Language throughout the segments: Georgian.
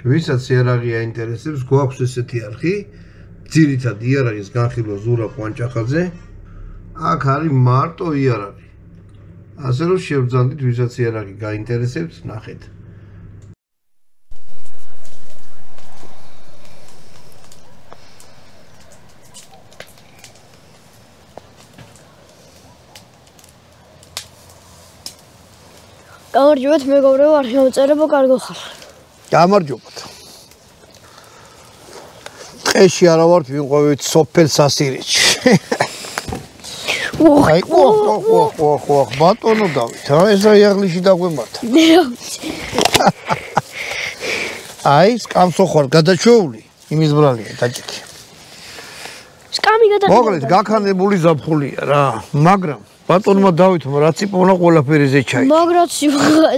ვისაც იარაღი აინტერესებს, გვაქვს ესეთი არხი, ძირითად იარაღის განხილვა ზურაბ ყვანჭახაძე. აქ არის მარტო იარაღი. ასე რომ შევძანდით, ვისაც იარაღი გაინტერესებს, ნახეთ. გამარჯობათ, მეგობრებო, არ შემოწერებო, კარგო ხარ. გამარჯობათ. ტყეში არა ვართ, ვიმყოფებით სოფელ სასირეთში. აი, ოხ, ბატონო დავით, ეს იაღლიში დაგვემართა. აი, სკამსო ხარ გადაჩეული, იმის ბრალია, დაჭიქი. სკამი გადაჩეული. მოკლედ, გაქანებული ზაფხულია რა, მაგრამ ბატონმა დავითომ რაც იპოვნა ყველაფერი ზეჩაი.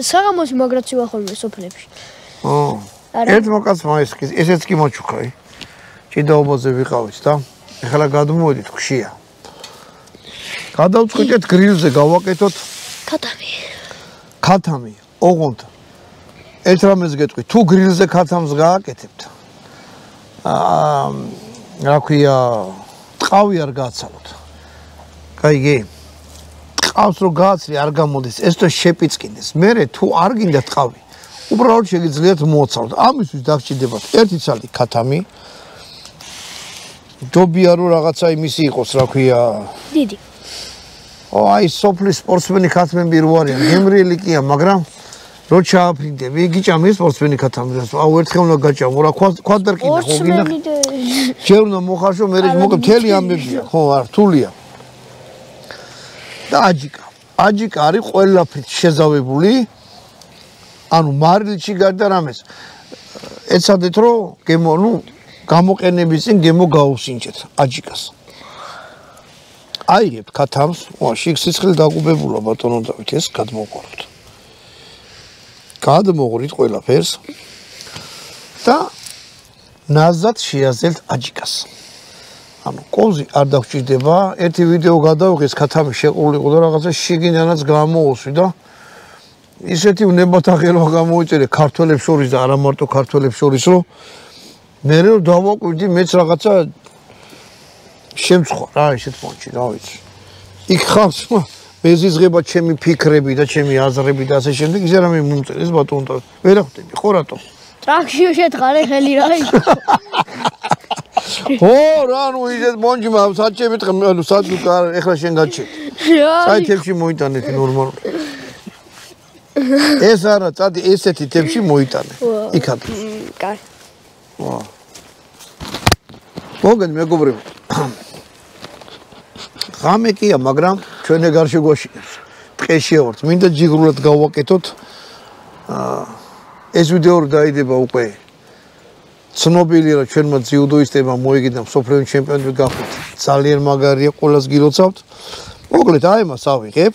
საღამოს მაგრაცივა ხოლმე სოფლებში. ერთ მოკაცმა ესეც კი მოჩუქაი. ჭიდაობაზე ვიყავით და ეხლა გადმოვედით ხშია. გადავწყვიტეთ გრილზე გავაკეთოთ ქათამი, ოღონდ ერთ რამეს გეტყვი, თუ გრილზე ქათამს გააკეთებთ, რა ქვია, ტყავი არ გააცალოთ. კაიგე? ტყავს რო გააცლი არ გამოდის, ეს თუ შეპიწყინდეს. მერე თუ არ გინდა ტყავი, უბრალოდ შეგიძლიათ მოაცალოთ. ამისთვის დაგჭირდებათ ერთი ცალი ქათამი. ჯობია რომ რაღაცა იმისი იყოს, რა ქვია, დიდი. აი სოფლის სპორტსმენი ქათმები რო არიან, გემრიელი კია, მაგრამ რო ჩააფრინდები, გიჭამი სპორტსმენი ქათამი, აუ ერთხელ უნდა გაჭამო, რა კვადრკინა ხო გინდა. ჯერ უნდა მოხარშო, მერე მოკლედ მთელი ამბებია, ხო, არ რთულია. და აჯიკა არის ყველაფრით შეზავებული, ანუ მარილში გარდა რამეს. ეცადეთ რომ გამოყენების წინ გემო გაუსინჯეთ აჯიკას. აიღებთ ქათამს, შიგ სიცხლე დაგუბებულა ბატონო დავით, ეს გადმოყაროთ. გადმოღრით ყველაფერს და ნაზად შეაზელთ აჯიკას. ანუ კოზი არ დაგჭირდება, ერთი ვიდეო გადავიღეს ქათამი შეყრული იყო და რაღაცა შიგნიანაც გამოუსვი და ისეთი უნებათაღელვა გამოიწერე ქართველებს შორის და არა მარტო ქართველებს შორის, რომ მე რომ დავაკვირდი, მეც რაღაცა შემცხვა რა ესეთ მომენტში, რა ვიცი. იქ ხავს მეზიზღება ჩემი ფიქრები და ჩემი აზრები და ასე შემდეგ, ისე რამე მომწერეს ბატონო და ვერ ხვდები, ხო რატო? ტრაქში შეთხარე ხელი რა იყო. ო რა ნუ ისეთ მონჯმა საჭებით ანუ სადუკა ეხლა შენ გაჩეთ. საიტებში მოიტანეთ ნორმალურად. ეს არა, წადი ესეთი თემში მოიტანე. იქად. კაი. ვა. მოგენ მეგობრებო. ღამე კია, მაგრამ ჩვენ ეგ არ შეგვაშინებს. ტყეში ვართ, მინდა ჯიგრულად გავაკეთოთ. ეს ვიდეო დაიდება უკვე ცნობილი რა ჩვენმა ძიუდოისტებმა მოიგინა მსოფლიო ჩემპიონატი გახდით. ძალიან მაგარია, ყველას გილოცავთ. მოკლედ აი მას ავიღებ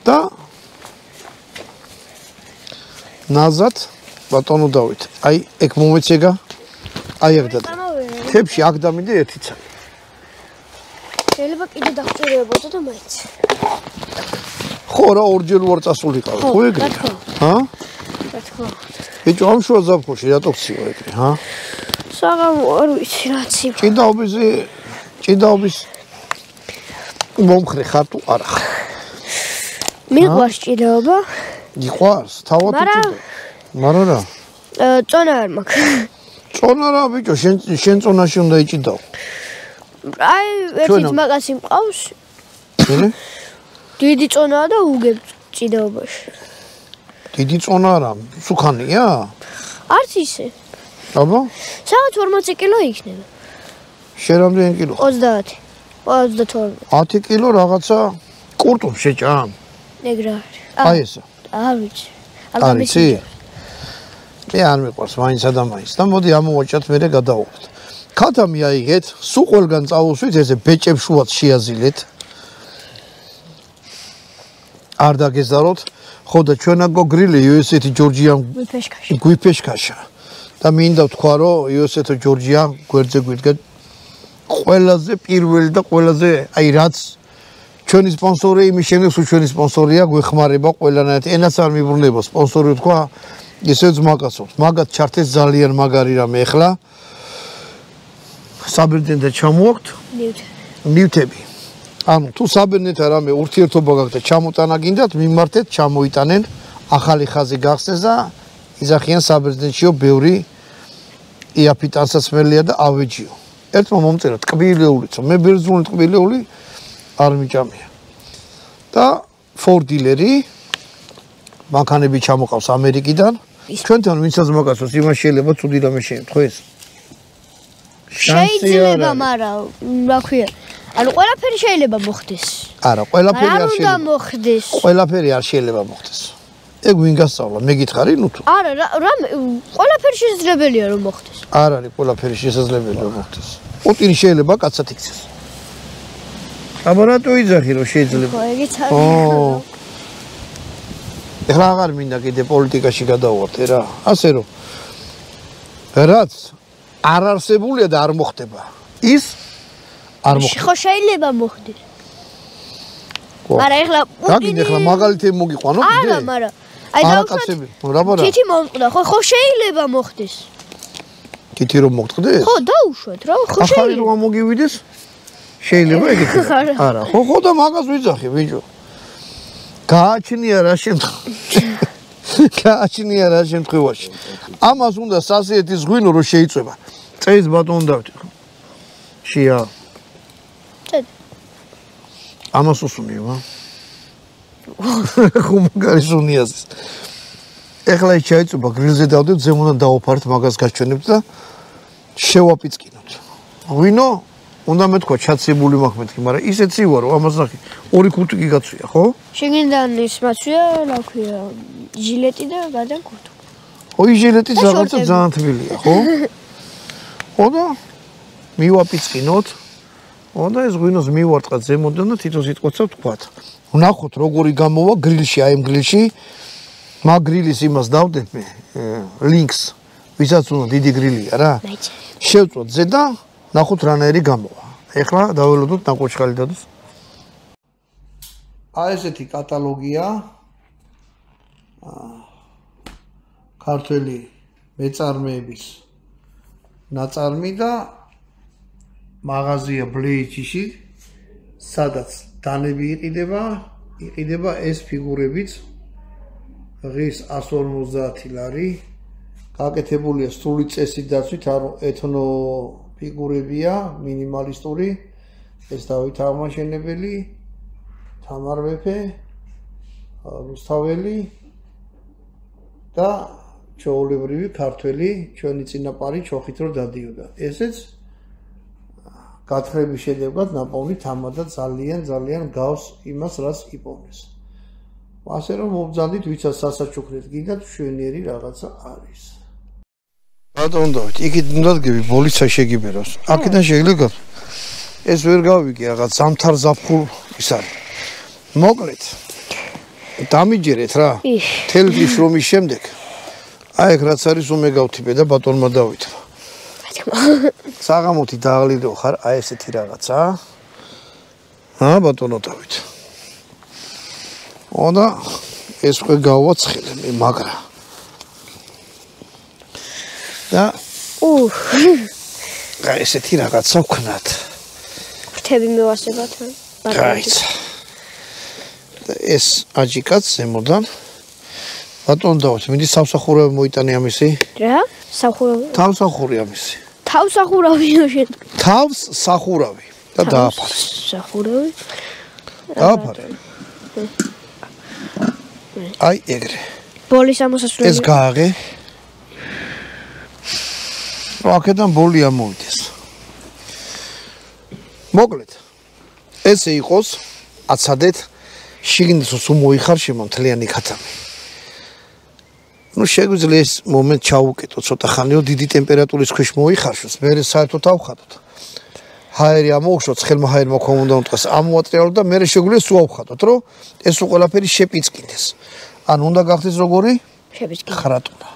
და ნაზად ბატონო დავით. აი ეგ მომეცეგა. აი აქ და თებში აქ დამიდე ერთი ცალი. შეიძლება კიდე დაგწერებოდა და მაინც. ხო რა ორჯერ ვარ წასულიყავ, ხო ეგრე? ჰა? რა თქმა უნდა. ბიჭო ამ შუა ზაფხულში რატო ხციო ეგრე, ჰა? საღამო არ ვიცი რა ცივა. ჭიდაობის მომხრე ხარ თუ არა? მიყვარს ჭიდაობა? მიყვარს, თავად ჭიდაობა. მაგრამ რა? წონა არ მაქვს. წონა რა ბიჭო, შენ წონაში უნდა იჭიდაო. აი ერთი მაგასი მყავს. შენი? დიდი წონაა და უგებ ჭიდაობაში. დიდი წონა რა, სუქანია? არც ისე. აბა? სადაც 40 კილო იქნება. შენ რამდენი კილო? 30. 32. 10 კილო რაღაცა კურტუმს შეჭამ. ეგრე. აი ესა. არ ვიცი. არ ვიცი? მე არ მიყვარს მაინცა და მაინც და მოდი ამოვაჭათ მერე გადავუხოთ. ქათამი აიღეთ, სულ ყველგან წავუსვით, ესე ბეჭებს შუაც შეაზილეთ. არ დაგეზაროთ. ხო და ჩვენა გოგრილი იოსეთი ჯორჯიამ გვიფეშკაშა. და მინდა ვთქვა, რომ იოსეთო ჯორჯიამ გვერდზე გვიდგა ყველაზე პირველი და ყველაზე აი რაც ჩვენი სპონსორი იმის შემდეგ, სულ ჩვენი სპონსორია, გვეხმარება ყველანაირად. ენას არ მიბრუნება სპონსორი ვთქვა, ისევ მაგაცობს. მაგათ ჩართეს ძალიან მაგარი რამე ახლა. საბერძნეთთან ჩამოვაქვთ ნივთები. ანუ თუ საბერძნეთთან რამე ურთიერთობა გაქვთ და ჩამოტანა გინდათ, მიმართეთ, ჩამოიტანენ, ახალი ხაზი გახსნეს და იზახიან საბერძნეთშიო ბევრი იაფიტანსაცმელია და ავეჯიო. ერთმა მომწერა ტკბილეულიც, მე ბერძნული ტკბილეული არ მიჭამია. და ფორდილერი მანქანები ჩამოყავს ამერიკიდან. ჩვენთან ვინცაც მაგაცოს იმას შეიძლება ცუდი რამე შეემთხვეს. შეიძლება, მაგრამ რა ქვია, ანუ ყველაფერი შეიძლება მოხდეს. არა, ყველაფერი არ არ უნდა შეიძლება. მოხდეს. ყველაფერი არ შეიძლება მოხდეს. ეგ ვინ გასწავლა? მე გითხარი, ნუ თუ. არა, ყველაფერი შესაძლებელია რომ მოხდეს. არ არის ყველაფერი შესაძლებელი რომ მოხდეს. პუტინი შეიძლება კაცად იქცეს. აბა რატო იძახი რომ შეიძლება? ხო, ეგეც არის. ეხლა აღარ მინდა კიდე პოლიტიკაში გადავარდე რა. ასე რომ რაც არ არსებულია და არ მოხდება. ის არ მოხდება. ხო შეიძლება მოხდეს. მაგრამ ეხლა რაგინ ეხლა მაგალითი მოგიყვანო კიდე? არა, მაგრამ აი კაცები, რა ბარა? თითი მომწყდა, ხო შეიძლება მოხდეს. თითი რომ მოხდეს? ხო, დაუშვათ რა, ხო ახალი შეიძლება. რომ მოგივიდეს? შეიძლება ეგეთი. არა, ხო და მაგას ვიძახი, ბიჭო. გააჩნია რა შემთხვევაში. გააჩნია რა შემთხვევაში. ამას უნდა სასიეთის ღვინო რომ შეიწება. წეს ბატონ დავით. შია. ამას უსუნია, ვა. ხომ გარისუნიაზის. ეხლა ის ჩაიწובה გრილზე დავდებ, ზემოდან დავაფართ მაგას გაჩვენებთ და შევაპიწყინოთ. ღვინო უნდა მეთქვა ჩაცებული მაქვს მეთქი, მაგრამ ისეც ივა რომ ამას ნახე 2-5 კი გაცვია, ხო? შეგინდან ის მაცვია, რა ქვია, ჟილეტი და გადან კურთი. ой ჟილეტიც რაღაცა ძალიან თბილია, ხო? ხო და მივაპიწყინოთ. ხო და ეს ღვინოს მივარტყათ ზემოდან და თითო სიტყვაცა ვთქვათ. ვნახოთ როგორი გამოვა გრილში, აი ამ გრილში. მაგ გრილის იმას დავდებ მე, ლინკს, ვისაც უნდა დიდი გრილია რა. შევწვოთ ზედა, ნახოთ რანაირი გამოვა. ეხლა დაველოდოთ ნაკოჩხალი დადოს. აი ესეთი კატალოგია. ქართველი მეწარმეების ნაწარმი და მაღაზია ბლეიჩიში, სადაც დანები იყიდება ეს ფიგურებიც ღირს 150 ლარი. გაკეთებულია სრული წესით დაცვით, არო ეთნო ფიგურებია, მინიმალისტური. ეს დავით აღმაშენებელი, თამარ მეფე, რუსთაველი და ჩვეულებრივი ქართველი ჩვენი წინაპარი ჩოხით რო დადიოდა. ესეც გათხრების შედეგად ნაპოვნი თამადა ძალიან გავს იმას, რაც იპოვნეს. ასე რომ მობძანდით, ვისაც სასაჩუქრით გინდათ, მშვენიერი რაღაცა არის. ბატონ დავით, იქით უნდა დგები, ბოლიცა შეგიბეროს. აქედან შეგიძლია ეს ვერ გავიგე, რაღაც ზამთარ ზაფხულ ის არის. მოკლედ დამიჯერეთ რა. თელგის რომის შემდეგ აი ეგ რაც არის უმე გავთიბე და ბატონმა დავითმა. საღამოთი დაღლიდო ხარ, აი ესეთი რაღაცა. ბატონო დავით. და ეს უკვე გავაცხელე მე მაგრა. და აი ესეთი რაღაცა ვქნათ. ფრთები მივასებათ. გაიცა. ეს აჯიკაც ზემოდან ბატონ დავით, მინდი სამსახურავი მოიტანე ამისი. რა? სახურავი. თავსახური ამისი. თავსახურავიო შენ. თავს სახურავი და დააფარე. სახურავი. დააფარე. აი ეგრე. ბოლის ამოსასვლელი. ეს გააღე. აქედან ბოლი ამოვიდეს. მოკლედ. ესე იყოს, აცადეთ, შიგნით სულ მოიხარშე მომთლიანი ქათამი. შეგვიძლია ეს მომენტ ჩაუკეტო ცოტა ხანიო, დიდი ტემპერატურის ქვეშ მოიხარშოს, მერე საერთოდ ავხატოთ. ჰაერი ამოუშვოთ, ცხელმა ჰაერმა ხომ უნდა უტყეს, ამოატრიალოთ და მერე შეგვიძლია სულ ავხატოთ, რომ ეს ყველაფერი შეპიწყინდეს. ან უნდა გახდეს როგორი? შეპიწყინდეს. ხრატუნა.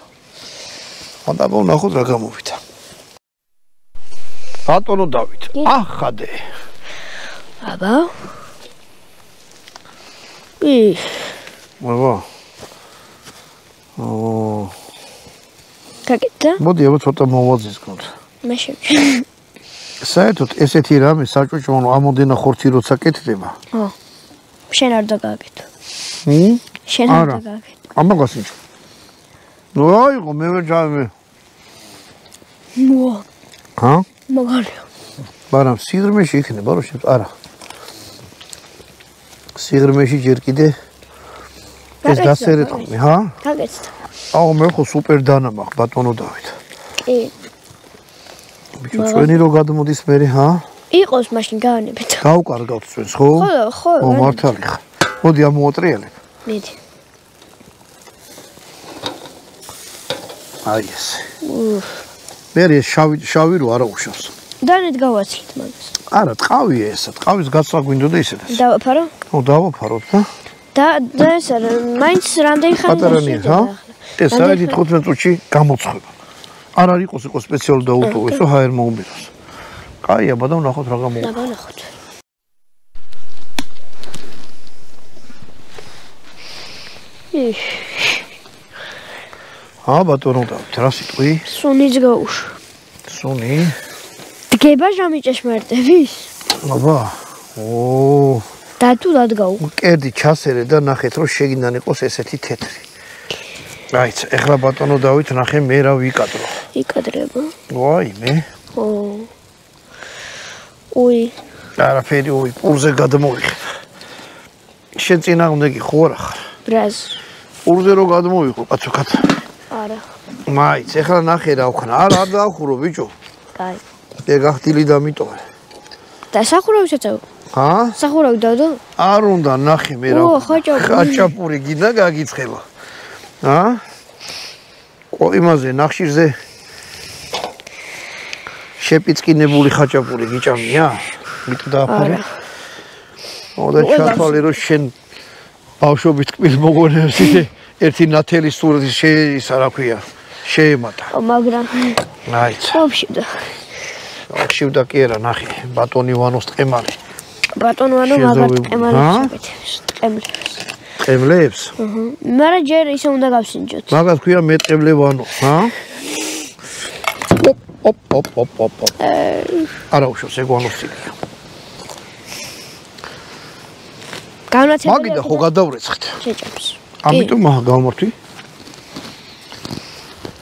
და ვნახოთ რა გამოვიდა. ბატონო დავით, ახადე. აბა. და მოდი აბა ცოტა მოვაძისგოთ. მე შევჭი. საერთოდ ესეთი რამე საჭუჭმონო ამოდენა ხორცი როცა კეთდება. ო. შენ არ დაგაკეთო. შენ არ დაგაკეთო. ამაგას ինչ. ნუ აიღო მე ვერ ჯამე. მო. ჰა? მაგარია. მაგრამ სიღრმეში იქნება რომ შევ არა. სიღრმეში ჯერ კიდე ეს დასერეთ ხოლმე, ჰა? გაგეცდა. აუ მე ხო სუპერ დანა მაქვს ბატონო დავით. კი. ბიჭო ჩვენი რო გადმოდის მე, ჰა? იყოს მაშინ გაანებეთ. გავკარგავთ ჩვენს, ხო? ხო. ო მართალი ხა. მოდი ამოატრიალებ. მიდი. აი ეს. მე ეს შავი რო არა უშავს. დანეთ გავაცილეთ მაგას. არა, ტყავია ესა, ტყავის გაცვლა გვინდოდა ისედაც. დავაფარო? ო, დავაფაროთ და და ესა მაინც რამდენი ხანი პატარანია, ჰა? ეს საერთი 15 წუთში გამოცხება. არ არის იყო სპეციალური დაუტოვო ისო ჰაერ მოუმბიროს. კაია, ბადა ვნახოთ რა გამოვა. ნახოთ. ბატონო დავით, რა სიტყვი? სუნიც გაუშ. სუნი? დგება ჟამი ჭეშმარიტების? აბა. ო. და თუ დადგაუ. კერდი ჩასერე და ნახეთ რომ შეგინდან იყოს ესეთი თეთრი. აიც, ეხლა ბატონო დავით ნახე მე რა ვიკადრო. იკადრება. ვაი მე. ო. უი. არაფერი უი, პურზე გადმოვიხე. შენ წინააღმდეგი ხო არა ხარ? ბრაზ. პურზე რო გადმოვიხო, კაცოქად. არა. მაიც, ეხლა ნახე რა ვქნა. არ დაახურო ბიჭო. კაი. ეგახტილი დამიტოვე. და სახურავი შეწევ. ჰა? სახურავი დავდო? არ უნდა ნახე მე რა. ო, ხაჭაპური. ხაჭაპური გინდა გაგიცხება. ჰა? იმაზე ნახშირზე შეპიწყინებული ხაჭაპური გიჭამია? მით დააფარე. მოდა ჩათვალე რომ შენ ბავშვობით თკბილ მოგონებს ერთი ნათელი სურათი ისა რა ქვია შეემატა. მაგრამ აიც. ვაფშე. აღშივდა კი არა ნახე ბატონი ვანოს ტყემალი. ბატონ ვანო მაგარ ტყემალებს აკეთებს. ტყემლებს. ტყემლებს? მაგრამ ჯერ ისე უნდა გავსინჯოთ. მაგას ქვია მეტყემლე ვანო, ჰა? ოპ. არა უშავს ეგ ვანოს სტილია. განაცემელი. მაგიდა ხო გადავრეცხეთ. შეჭამს. ამიტომ მაგ გავმართვი.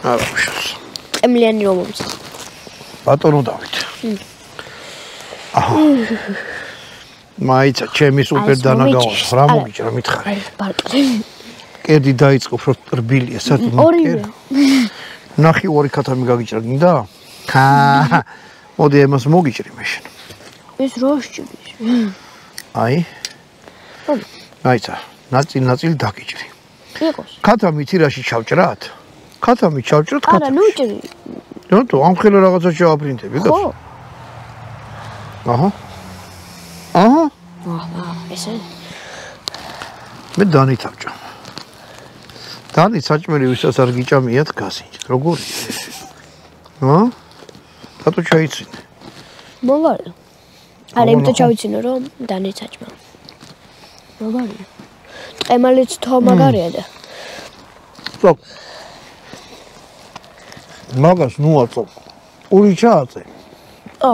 არა უშავს. ტყემლიანი რომ მომცა. ბატონო დავით. აჰა. მაიცა ჩემი სუპერ დანა გავა. რა მოგიჭრა მითხარი. ბარკი. კედი დაიწყო რბილია საერთოდ. ორივე. ნახი ორი ქათამი გაგიჭრა გინდა? ჰა. მოდი ემას მოგიჭრი მე შენ. ეს როშჭის. აი. აიცა, ნაწილ დაგიჭრი. იყოს. ქათამი თირაში ჩავჭრათ? ქათამი ჩავჭრათ ქათამი. არა, ნუ ჭრი. ნუ ამ ხელა რაღაცა შევაფრინდები, კაცო. აჰა. აჰა. ესე. მე დანით ავჭამ. დანით საჭმელი ვისაც არ გიჭამიათ გასინჯეთ. როგორია ეს? ჰა? რატო ჩაიცინე? მოგარი. არა, იმიტომ ჩავიცინო რომ დანით საჭმა. მაგარია. ტყემალიც თო მაგარია და. წოკ. მაგას ნუ აწოკ. ორი ჩააწე. ო.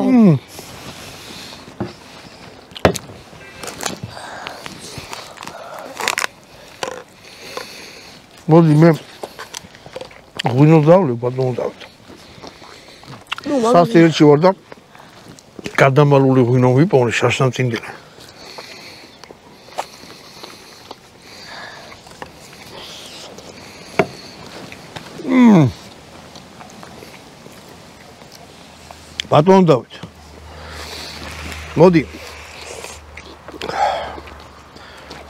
მოდი მე ღვინო დავლე ბატონო დავით. სასტიელში ვარ და გადამალული ღვინო ვიპოვნე შაშნამწინდელი. ბატონო დავით. მოდი.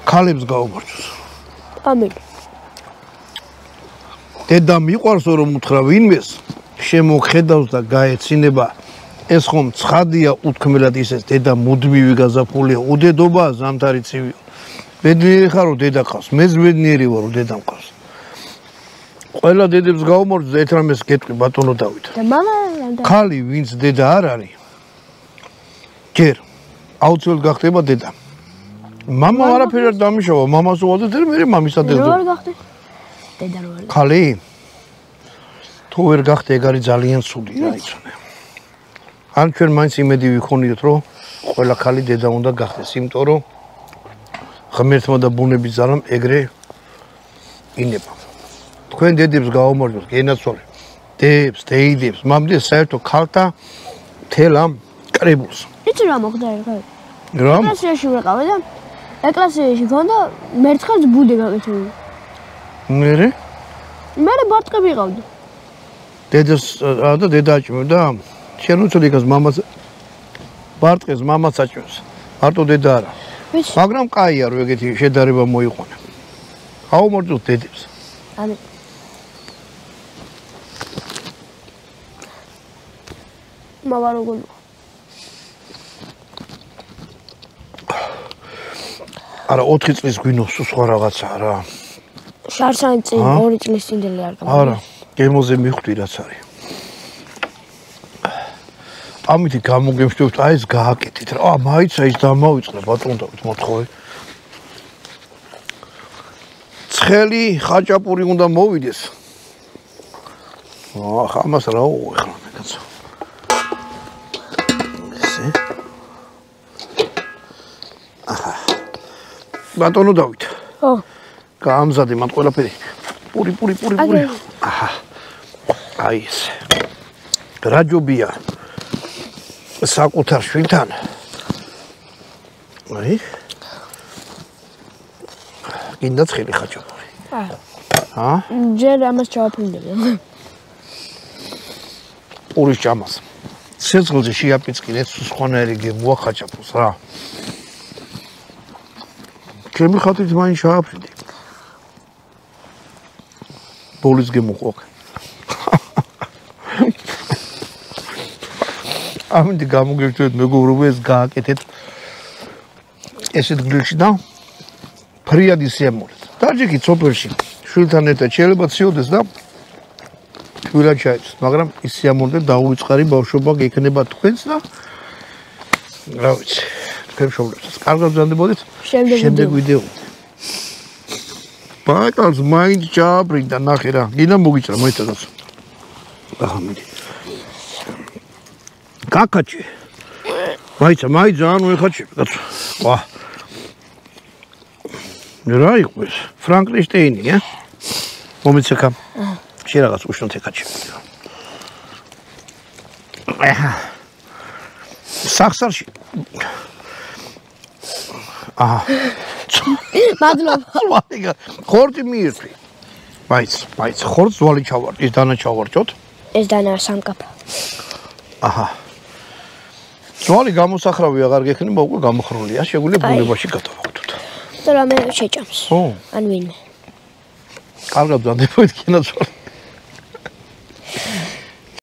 ქალებს გაუმართოს. ამინ. დედა მიყვარს რომ უთხრა ვინმეს შემოხედავს და გაეცინება ეს ხომ ცხადია უთქმელად ისეს დედა მუდმივი გაზაფხულია უდედობა ზამთარი ცივია ბედნიერი ხარო დედა ყავს მეც ბედნიერი ვარო დედა მყავს ყველა დედებს გაუმართოს ერთ რამეს გეტყვი ბატონო დავით და მამა ქალი ვინც დედა არ არის ჯერ აუცილებლად გახდება დედა მამა არაფერი არ დამიშავა მამას უვადეთ მე მამისა დედა რო არ გახდე დედა რო არ ქალი თუ ვერ გახდე ეგ არის ძალიან ცუდი რა იცოდე. ან ჩვენ მაინც იმედი ვიქონიოთ რომ ყველა ქალი დედა უნდა გახდეს, იმიტომ რომ ღმერთმა და ბუნების ძალამ ეგრე ინება. თქვენ დედებს გაუმარჯოს, გენაცვალე. დებს, დეიდებს, მამდე საერთო ქალთა მთელ ამ კრებულს. იცი რა მოხდა ერთხელ? რა? ეკლესიაში ვიყავი და ეკლესიაში ქონდა მერცხელს ბუდე გაკეთებული. მერე? მერე ბარტყი ვიყავდი. დედას და დედა აჭმევდა. შენ უცოდი გას მამას ბარტყეს მამას აჭმევს. მარტო დედა არა. მაგრამ კაია რომ ეგეთი შედარება მოიყვანა. გაუმარჯოს დედებს. ამი. მამა როგორ არა 4 წლის გვინოს სხვა რაღაცაა რა. შარშანი წინ 2 წლის წინდელი არ გამო. არა, გემოზე მიხვდი რაც არის. ამით გამოგემშვიდობთ, აი ეს გააკეთეთ რა. მაიცა ის დამავიწყდა ბატონდავით მოთხოვე. ცხელი ხაჭაპური უნდა მოვიდეს. ამას რა უეხლა მე კაცო. ესე. აჰა. ბატონო დავით. ხო. გაამზადე მათ ყველაფერი. პური. აჰა. აი ეს. რაჯობია. საკუთარ შვილთან. აი. გინდა ცხელი ხაჭაპური. ჯერ ამას ჩავაფრინდები. პურის ჭამას. სიცხლზე შეაპიწყინეთ სხვანაირი გემოა ხაჭაპურს რა. ჩემი ხათით მაინც ჩააფრინდი. ბოლის გემოყვა. ამით გამოგირჩევთ მეგობრებო ეს გააკეთეთ ესეთ გრილში და ფრიად ისიამოვნეთ. დაჯიქით სოფელში შვილთან ერთად შეიძლება ციოდეს და შვილად ჩაეცოთ, მაგრამ ისიამოვნეთ დაუვიწყარი ბავშვობა გექნება თქვენს და რა ვიცი, თქვენ მშობლებსაც კარგად ბრძანდებოდეთ შემდეგ ვიდეოზე. ბაკალს მაინც ჩააფრინდა ნახე რა, გინდა მოგიჭრა მოიცადოს. ახლა მიდი. კაკაჭი. მაიცა ძალიან უეხაჭები კაცო. ვა. რა იყო ეს? ფრანკენშტეინი, მომიცეკა. შენ რაღაც უშნოთ ეკაჭები. აჰა. სახსარში. აჰა. მადლობა. ხორცი მიირთვი. მაიც, ხორცს ვალი ჩავარდი, ეს დანა ჩავარჯოთ. ეს დანა სამკაფა. აჰა. ძვალი გამოსახრავი აღარ გექნება, უკვე გამოხრულია, შეგვიძლია ბუნებაში გადავაგდოთ. და რამე შეჭამს. ხო. ან ვინმე. კარგად ბრძანდებოდით კინოძვალი.